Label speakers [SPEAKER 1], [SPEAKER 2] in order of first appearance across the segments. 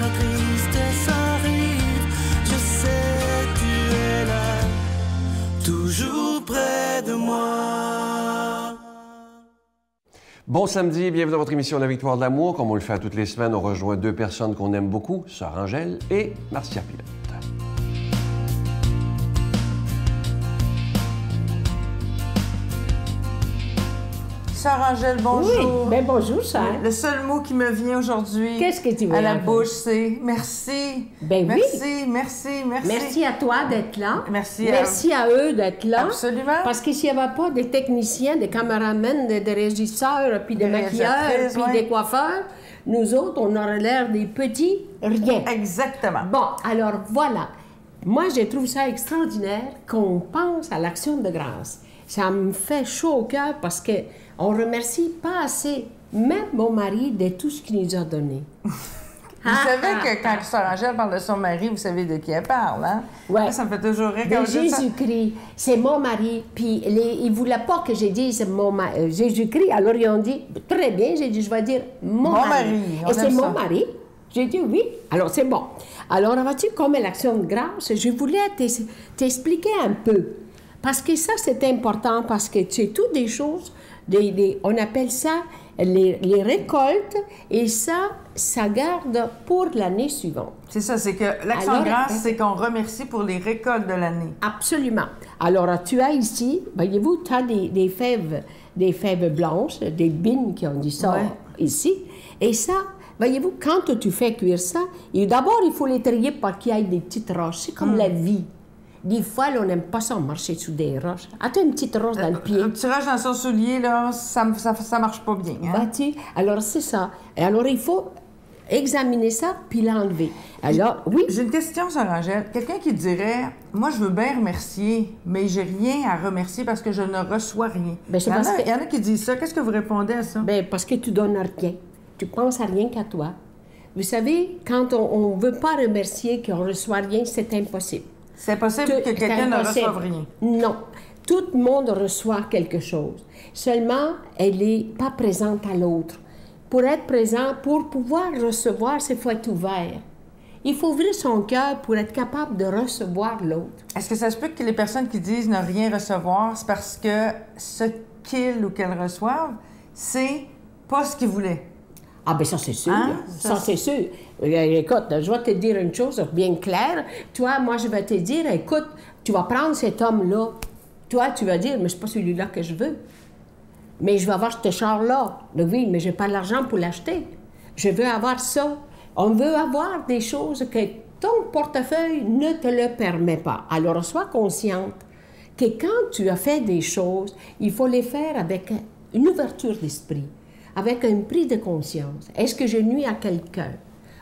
[SPEAKER 1] la tristesse arrive, je sais tu es là, toujours près de moi.
[SPEAKER 2] Bon samedi, bienvenue dans votre émission La Victoire de l'amour. Comme on le fait toutes les semaines, on rejoint deux personnes qu'on aime beaucoup, Sœur Angèle et Marcia Pilote.
[SPEAKER 3] Sœur Angèle, bonjour.
[SPEAKER 4] Oui, bien bonjour, Sœur.
[SPEAKER 3] Le seul mot qui me vient aujourd'hui
[SPEAKER 4] Qu'est-ce que tu veux
[SPEAKER 3] à la
[SPEAKER 4] entendre?
[SPEAKER 3] bouche, c'est merci.
[SPEAKER 4] Ben oui.
[SPEAKER 3] Merci.
[SPEAKER 4] Merci à toi d'être là.
[SPEAKER 3] Merci
[SPEAKER 4] à eux d'être là.
[SPEAKER 3] Absolument.
[SPEAKER 4] Parce que s'il n'y avait pas des techniciens, des caméramans, des régisseurs, puis des maquilleurs, puis
[SPEAKER 3] ouais.
[SPEAKER 4] des coiffeurs, nous autres, on aurait l'air des petits rien.
[SPEAKER 3] Exactement.
[SPEAKER 4] Bon, alors voilà. Moi, je trouve ça extraordinaire qu'on pense à l'action de grâce. Ça me fait chaud au cœur parce que on remercie pas assez, même mon mari, de tout ce qu'il nous a donné.
[SPEAKER 3] Vous savez que quand Sœur Angèle parle de son mari, vous savez de qui elle parle, hein?
[SPEAKER 4] Ouais.
[SPEAKER 3] Ça me fait toujours rire
[SPEAKER 4] De
[SPEAKER 3] quand vous dites ça.
[SPEAKER 4] Jésus-Christ, c'est mon mari. Puis ils ne voulaient pas que je dise Jésus-Christ. Alors ils ont dit, très bien, j'ai dit, je vais dire mon mari.
[SPEAKER 3] On
[SPEAKER 4] Et c'est
[SPEAKER 3] aime ça.
[SPEAKER 4] mon mari. J'ai dit oui. Alors c'est bon. Alors vois-tu, comme l'action de grâce, je voulais t'expliquer un peu. Parce que ça, c'est important, parce que c'est toutes des choses, on appelle ça les récoltes, et ça garde pour l'année suivante.
[SPEAKER 3] C'est ça, c'est que l'action
[SPEAKER 4] Alors,
[SPEAKER 3] de grâce, c'est qu'on remercie pour les récoltes de l'année.
[SPEAKER 4] Absolument. Alors, tu as ici, voyez-vous, tu as des fèves blanches, des bines qui ont dit ça
[SPEAKER 3] Ouais.
[SPEAKER 4] ici. Et ça, voyez-vous, quand tu fais cuire ça, d'abord, il faut les trier pour qu'il y ait des petites roches. C'est comme la vie. Des fois, là, on n'aime pas ça marcher sous des roches. As-tu une petite roche dans le pied?
[SPEAKER 3] Un petit roche dans son soulier, là, ça marche pas bien. Hein?
[SPEAKER 4] Vois-tu? Alors, c'est ça. Et alors, il faut examiner ça puis l'enlever. Alors, oui.
[SPEAKER 3] J'ai une question, Sœur Angèle. Quelqu'un qui dirait, moi, je veux bien remercier, mais j'ai rien à remercier parce que je ne reçois rien.
[SPEAKER 4] Ben, c'est parce que-
[SPEAKER 3] Il y en a qui disent ça. Qu'est-ce que vous répondez à ça?
[SPEAKER 4] Bien, parce que tu donnes rien. Tu penses à rien qu'à toi. Vous savez, quand on ne veut pas remercier, qu'on ne reçoit rien, c'est impossible.
[SPEAKER 3] C'est possible que quelqu'un ne reçoive rien.
[SPEAKER 4] Non. Tout le monde reçoit quelque chose. Seulement, elle n'est pas présente à l'autre. Pour être présent, pour pouvoir recevoir, il faut être ouvert. Il faut ouvrir son cœur pour être capable de recevoir l'autre.
[SPEAKER 3] Est-ce que ça se peut que les personnes qui disent ne rien recevoir, c'est parce que ce qu'ils ou qu'elles reçoivent, c'est pas ce qu'ils voulaient?
[SPEAKER 4] Ah, bien, ça, c'est sûr.
[SPEAKER 3] Hein?
[SPEAKER 4] Ça, c'est sûr. Écoute, je vais te dire une chose bien claire. Toi, moi, je vais te dire, écoute, tu vas prendre cet homme-là. Toi, tu vas dire, mais c'est pas celui-là que je veux. Mais je vais avoir ce char-là. Mais oui, mais je n'ai pas l'argent pour l'acheter. Je veux avoir ça. On veut avoir des choses que ton portefeuille ne te le permet pas. Alors, sois consciente que quand tu as fait des choses, il faut les faire avec une ouverture d'esprit, avec un prix de conscience. Est-ce que je nuis à quelqu'un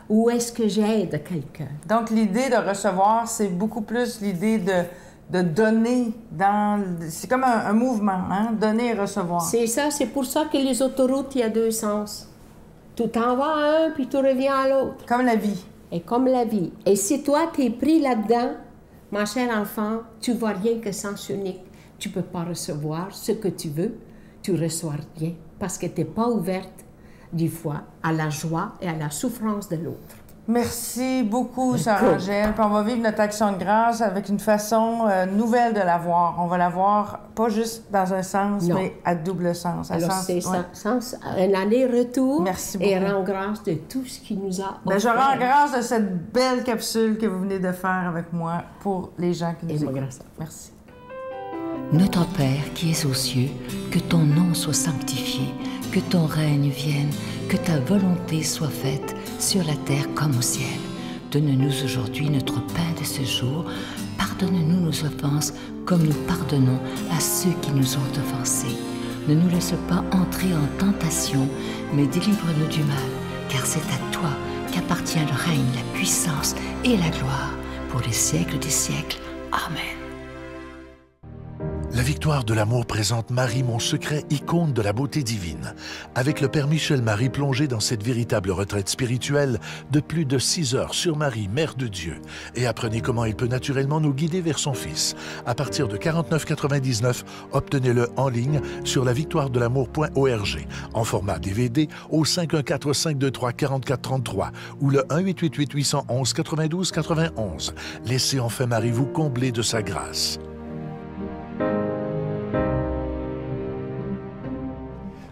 [SPEAKER 4] ou est-ce que j'aide quelqu'un?
[SPEAKER 3] Donc, l'idée de recevoir, c'est beaucoup plus l'idée de donner dans... C'est comme un mouvement, hein? Donner et recevoir.
[SPEAKER 4] C'est ça, c'est pour ça que les autoroutes, il y a deux sens. Tu t'en vas à un, puis tu reviens à l'autre.
[SPEAKER 3] Comme la vie.
[SPEAKER 4] Et comme la vie. Et si toi, tu es pris là-dedans, ma chère enfant, tu vois rien que sens unique. Tu ne peux pas recevoir ce que tu veux, tu ne reçois rien parce que tu n'es pas ouverte, des fois, à la joie et à la souffrance de l'autre.
[SPEAKER 3] Merci beaucoup, Sœur
[SPEAKER 4] Cool.
[SPEAKER 3] Angèle. Puis on va vivre notre action de grâce avec une façon nouvelle de la voir. On va la voir pas juste dans un sens,
[SPEAKER 4] Non.
[SPEAKER 3] mais à double sens.
[SPEAKER 4] Alors,
[SPEAKER 3] sens,
[SPEAKER 4] c'est
[SPEAKER 3] ouais.
[SPEAKER 4] ça, sens, un aller-retour.
[SPEAKER 3] Merci
[SPEAKER 4] Et
[SPEAKER 3] beaucoup.
[SPEAKER 4] rends grâce de tout ce qui nous a
[SPEAKER 3] Ben, je
[SPEAKER 4] offert.
[SPEAKER 3] rends grâce de cette belle capsule que vous venez de faire avec moi pour les gens qui nous
[SPEAKER 4] Et moi,
[SPEAKER 3] écoutent.
[SPEAKER 4] grâce.
[SPEAKER 3] Merci.
[SPEAKER 5] Notre Père qui es aux cieux, que ton nom soit sanctifié, que ton règne vienne, que ta volonté soit faite sur la terre comme au ciel. Donne-nous aujourd'hui notre pain de ce jour. Pardonne-nous nos offenses comme nous pardonnons à ceux qui nous ont offensés. Ne nous laisse pas entrer en tentation, mais délivre-nous du mal, car c'est à toi qu'appartient le règne, la puissance et la gloire pour les siècles des siècles. Amen.
[SPEAKER 6] La victoire de l'amour présente Marie, mon secret, icône de la beauté divine. Avec le Père Michel-Marie plongé dans cette véritable retraite spirituelle de plus de 6 heures sur Marie, Mère de Dieu. Et apprenez comment il peut naturellement nous guider vers son Fils. À partir de 49,99, obtenez-le en ligne sur lavictoiredelamour.org en format DVD au 514-523-4433 ou le 1-888-811-92-91. Laissez enfin Marie vous combler de sa grâce.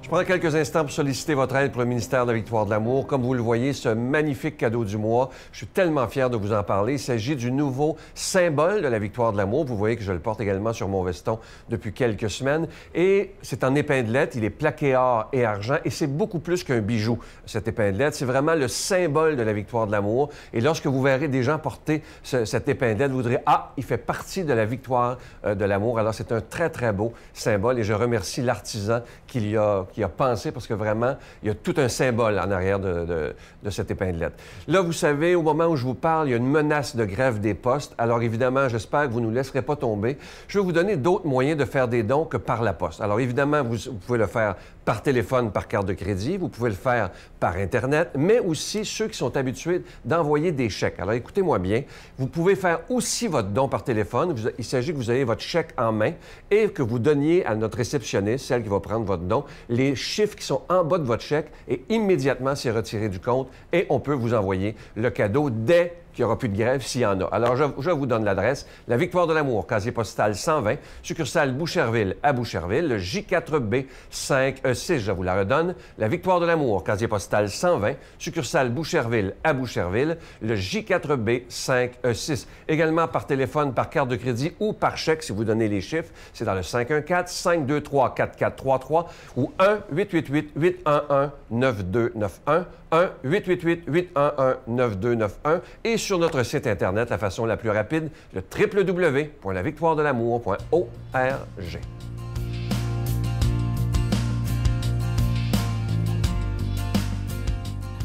[SPEAKER 2] Je prends quelques instants pour solliciter votre aide pour le ministère de la Victoire de l'Amour. Comme vous le voyez, ce magnifique cadeau du mois, je suis tellement fier de vous en parler. Il s'agit du nouveau symbole de la Victoire de l'Amour. Vous voyez que je le porte également sur mon veston depuis quelques semaines. Et c'est en épinglette, il est plaqué or et argent. Et c'est beaucoup plus qu'un bijou, cette épinglette. C'est vraiment le symbole de la Victoire de l'Amour. Et lorsque vous verrez des gens porter cette épinglette, vous direz « Ah, il fait partie de la Victoire de l'Amour ». Alors, c'est un très, très beau symbole. Et je remercie l'artisan qui a pensé, parce que vraiment, il y a tout un symbole en arrière de cette épinglette. Là, vous savez, au moment où je vous parle, il y a une menace de grève des postes. Alors, évidemment, j'espère que vous ne nous laisserez pas tomber. Je vais vous donner d'autres moyens de faire des dons que par la poste. Alors, évidemment, vous pouvez le faire par téléphone, par carte de crédit. Vous pouvez le faire par Internet, mais aussi ceux qui sont habitués d'envoyer des chèques. Alors, écoutez-moi bien. Vous pouvez faire aussi votre don par téléphone. Il s'agit que vous ayez votre chèque en main et que vous donniez à notre réceptionniste, celle qui va prendre votre don, les chiffres qui sont en bas de votre chèque et immédiatement, c'est retiré du compte et on peut vous envoyer le cadeau dès qu'il n'y aura plus de grève s'il y en a. Alors, je vous donne l'adresse. La Victoire de l'Amour, casier postal 120, succursale Boucherville à Boucherville, le J4B 5E6, je vous la redonne. La Victoire de l'Amour, casier postal 120, succursale Boucherville à Boucherville, le J4B 5E6. Également par téléphone, par carte de crédit ou par chèque, si vous donnez les chiffres. C'est dans le 514-523-4433 ou 1-888-811-9291, 1-888-811-9291 et sur notre site Internet, la façon la plus rapide, le www.lavictoiredelamour.org.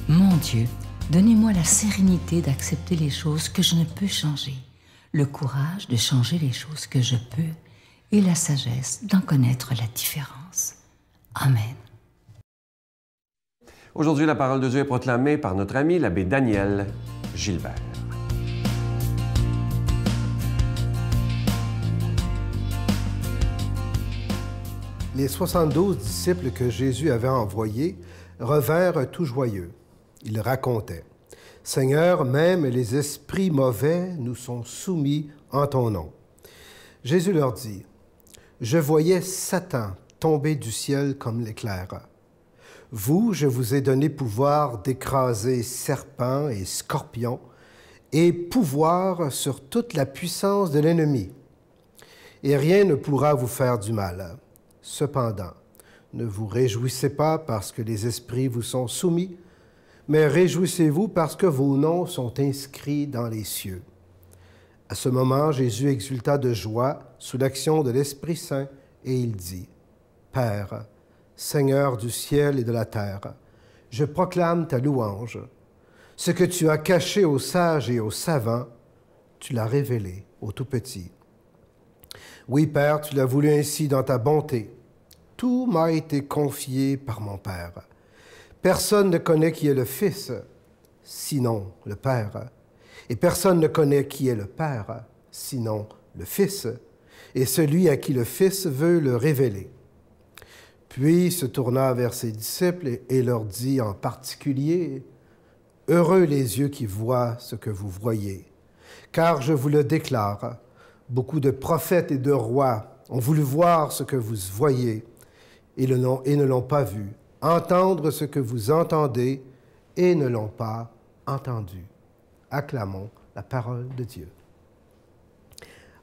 [SPEAKER 5] Mon Dieu, donnez-moi la sérénité d'accepter les choses que je ne peux changer, le courage de changer les choses que je peux et la sagesse d'en connaître la différence. Amen.
[SPEAKER 2] Aujourd'hui, la parole de Dieu est proclamée par notre ami l'abbé Daniel Gilbert.
[SPEAKER 7] Les 72 disciples que Jésus avait envoyés revinrent tout joyeux. Ils racontaient: « Seigneur, même les esprits mauvais nous sont soumis en ton nom. » Jésus leur dit: « Je voyais Satan tomber du ciel comme l'éclair. Vous, je vous ai donné pouvoir d'écraser serpents et scorpions et pouvoir sur toute la puissance de l'ennemi. Et rien ne pourra vous faire du mal. Cependant, ne vous réjouissez pas parce que les esprits vous sont soumis, mais réjouissez-vous parce que vos noms sont inscrits dans les cieux. » À ce moment, Jésus exulta de joie sous l'action de l'Esprit Saint et il dit: « Père, Seigneur du ciel et de la terre, je proclame ta louange. Ce que tu as caché aux sages et aux savants, tu l'as révélé aux tout-petits. Oui, Père, tu l'as voulu ainsi dans ta bonté. Tout m'a été confié par mon Père. Personne ne connaît qui est le Fils, sinon le Père. Et personne ne connaît qui est le Père, sinon le Fils, et celui à qui le Fils veut le révéler. » Puis il se tourna vers ses disciples et leur dit en particulier: « Heureux les yeux qui voient ce que vous voyez, car je vous le déclare, beaucoup de prophètes et de rois ont voulu voir ce que vous voyez et ne l'ont pas vu, entendre ce que vous entendez et ne l'ont pas entendu. » Acclamons la parole de Dieu.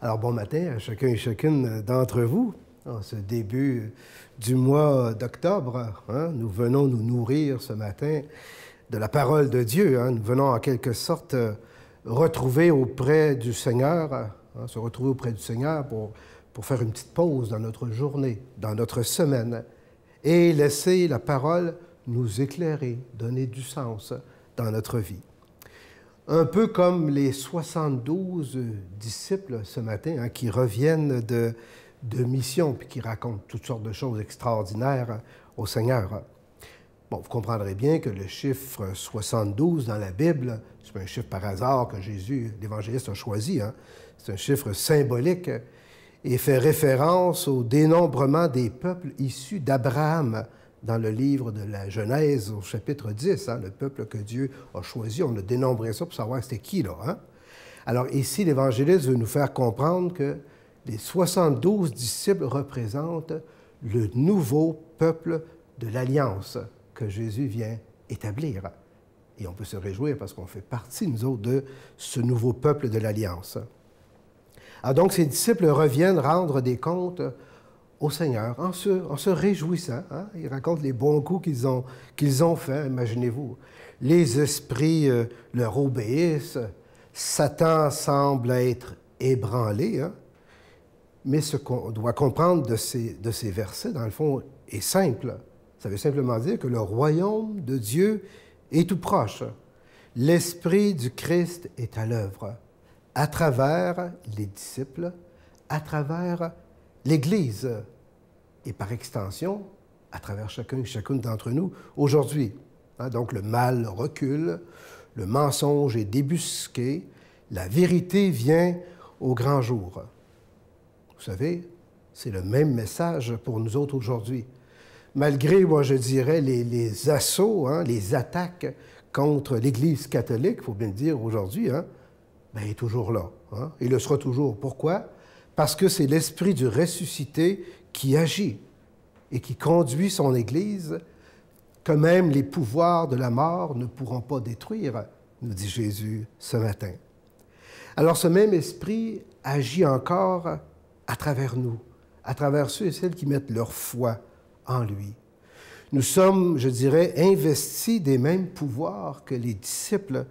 [SPEAKER 7] Alors, bon matin à chacun et chacune d'entre vous. En ce début du mois d'octobre, nous venons nous nourrir ce matin de la parole de Dieu. Nous venons en quelque sorte retrouver auprès du Seigneur, se retrouver auprès du Seigneur pour faire une petite pause dans notre journée, dans notre semaine, et laisser la parole nous éclairer, donner du sens dans notre vie. Un peu comme les 72 disciples ce matin qui reviennent de mission, puis qui raconte toutes sortes de choses extraordinaires au Seigneur. Bon, vous comprendrez bien que le chiffre 72 dans la Bible, c'est pas un chiffre par hasard que Jésus, l'évangéliste, a choisi. Hein? C'est un chiffre symbolique et fait référence au dénombrement des peuples issus d'Abraham dans le livre de la Genèse au chapitre 10. Hein? Le peuple que Dieu a choisi, on a dénombré ça pour savoir c'était qui, là. Hein? Alors ici, l'évangéliste veut nous faire comprendre que les 72 disciples représentent le nouveau peuple de l'Alliance que Jésus vient établir. Et on peut se réjouir parce qu'on fait partie, nous autres, de ce nouveau peuple de l'Alliance. Alors donc, ces disciples reviennent rendre des comptes au Seigneur en se réjouissant. Hein? Ils racontent les bons coups qu'ils ont faits, imaginez-vous. Les esprits leur obéissent, Satan semble être ébranlé, hein? Mais ce qu'on doit comprendre de ces versets, dans le fond, est simple. Ça veut simplement dire que le royaume de Dieu est tout proche. L'Esprit du Christ est à l'œuvre, à travers les disciples, à travers l'Église, et par extension, à travers chacun et chacune d'entre nous aujourd'hui. Hein, donc le mal recule, le mensonge est débusqué, la vérité vient au grand jour. Vous savez, c'est le même message pour nous autres aujourd'hui. Malgré, moi je dirais, les assauts, hein, les attaques contre l'Église catholique, il faut bien le dire aujourd'hui, hein, ben, il est toujours là. Hein, il le sera toujours. Pourquoi? Parce que c'est l'Esprit du ressuscité qui agit et qui conduit son Église, que même les pouvoirs de la mort ne pourront pas détruire, nous dit Jésus ce matin. Alors ce même Esprit agit encore à travers nous, à travers ceux et celles qui mettent leur foi en lui. Nous sommes, je dirais, investis des mêmes pouvoirs que les disciples.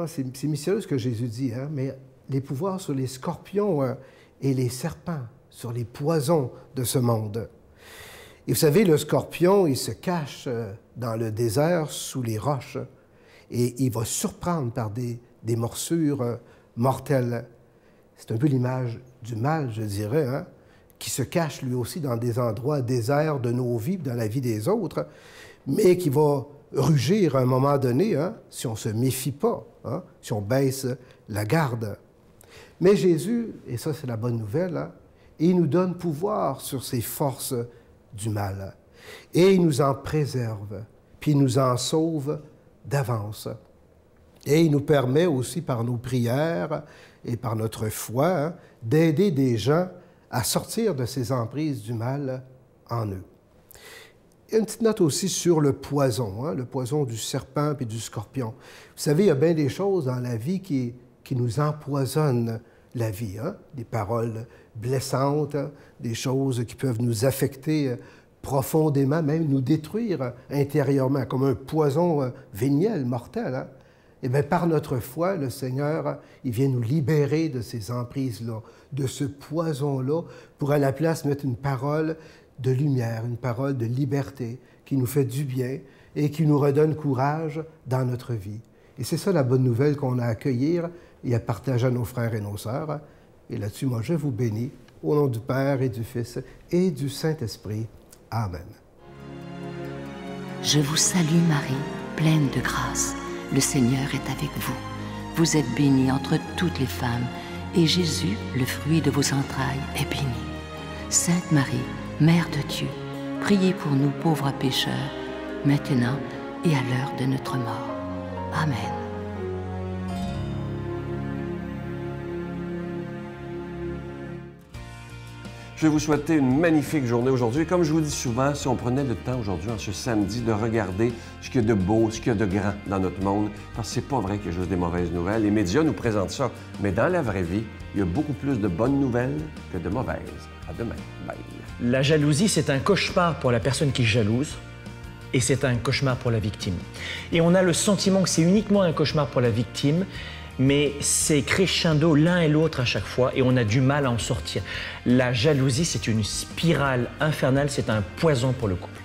[SPEAKER 7] C'est mystérieux ce que Jésus dit, hein? Mais les pouvoirs sur les scorpions et les serpents, sur les poisons de ce monde. Et vous savez, le scorpion, il se cache dans le désert sous les roches et il va surprendre par des morsures mortelles. C'est un peu l'image du mal, je dirais, hein, qui se cache lui aussi dans des endroits déserts de nos vies, dans la vie des autres, mais qui va rugir à un moment donné, hein, si on ne se méfie pas, hein, si on baisse la garde. Mais Jésus, et ça c'est la bonne nouvelle, hein, il nous donne pouvoir sur ces forces du mal. Et il nous en préserve, puis il nous en sauve d'avance. Et il nous permet aussi par nos prières et par notre foi, hein, d'aider des gens à sortir de ces emprises du mal en eux. Il y a une petite note aussi sur le poison, hein, le poison du serpent et du scorpion. Vous savez, il y a bien des choses dans la vie qui nous empoisonnent la vie, hein? Des paroles blessantes, hein? Des choses qui peuvent nous affecter profondément, même nous détruire intérieurement, comme un poison véniel, mortel. Hein? Eh bien, par notre foi, le Seigneur, il vient nous libérer de ces emprises-là, de ce poison-là, pour à la place mettre une parole de lumière, une parole de liberté qui nous fait du bien et qui nous redonne courage dans notre vie. Et c'est ça la bonne nouvelle qu'on a à accueillir et à partager à nos frères et nos sœurs. Et là-dessus, moi, je vous bénis au nom du Père et du Fils et du Saint-Esprit. Amen.
[SPEAKER 5] Je vous salue Marie, pleine de grâce. Le Seigneur est avec vous. Vous êtes bénie entre toutes les femmes, et Jésus, le fruit de vos entrailles, est béni. Sainte Marie, Mère de Dieu, priez pour nous pauvres pécheurs, maintenant et à l'heure de notre mort. Amen.
[SPEAKER 2] Je vais vous souhaiter une magnifique journée aujourd'hui. Comme je vous dis souvent, si on prenait le temps aujourd'hui, en ce samedi, de regarder ce qu'il y a de beau, ce qu'il y a de grand dans notre monde, parce que c'est pas vrai qu'il y a juste des mauvaises nouvelles. Les médias nous présentent ça, mais dans la vraie vie, il y a beaucoup plus de bonnes nouvelles que de mauvaises. À demain. Bye.
[SPEAKER 8] La jalousie, c'est un cauchemar pour la personne qui jalouse et c'est un cauchemar pour la victime. Et on a le sentiment que c'est uniquement un cauchemar pour la victime, mais c'est crescendo l'un et l'autre à chaque fois et on a du mal à en sortir. La jalousie, c'est une spirale infernale, c'est un poison pour le couple.